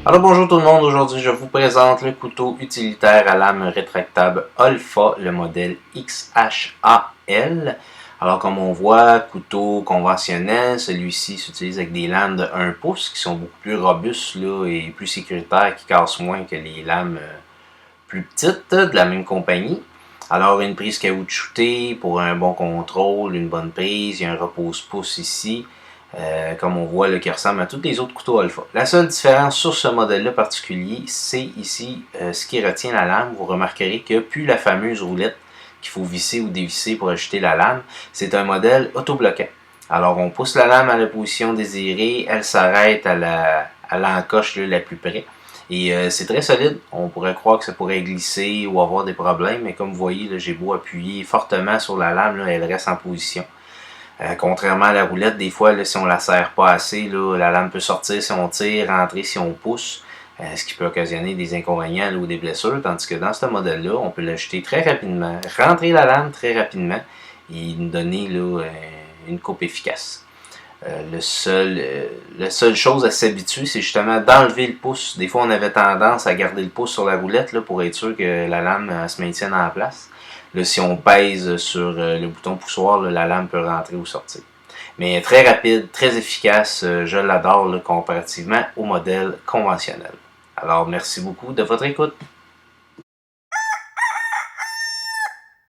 Alors bonjour tout le monde, aujourd'hui je vous présente le couteau utilitaire à lame rétractable Olfa, le modèle XHAL. Alors comme on voit, couteau conventionnel, celui-ci s'utilise avec des lames de 1 pouce qui sont beaucoup plus robustes là, et plus sécuritaires, qui cassent moins que les lames plus petites de la même compagnie. Alors une prise caoutchoutée pour un bon contrôle, une bonne prise, il y a un repose-pouce ici. Comme on voit, là, qui ressemble à tous les autres couteaux Alpha. La seule différence sur ce modèle-là particulier, c'est ici ce qui retient la lame. Vous remarquerez qu'il n'y a plus la fameuse roulette qu'il faut visser ou dévisser pour ajouter la lame. C'est un modèle autobloquant. Alors on pousse la lame à la position désirée, elle s'arrête à l'encoche la plus près. Et c'est très solide. On pourrait croire que ça pourrait glisser ou avoir des problèmes, mais comme vous voyez, j'ai beau appuyer fortement sur la lame, là, elle reste en position. Contrairement à la roulette, des fois, là, si on la serre pas assez, là, la lame peut sortir si on tire, rentrer si on pousse, ce qui peut occasionner des inconvénients là, ou des blessures, tandis que dans ce modèle-là, on peut l'ajouter très rapidement, rentrer la lame très rapidement et nous donner là, une coupe efficace. La seule chose à s'habituer, c'est justement d'enlever le pouce. Des fois, on avait tendance à garder le pouce sur la roulette là, pour être sûr que la lame se maintienne en place. Là, si on pèse sur le bouton poussoir, là, la lame peut rentrer ou sortir. Mais très rapide, très efficace, je l'adore comparativement au modèle conventionnel. Alors, merci beaucoup de votre écoute.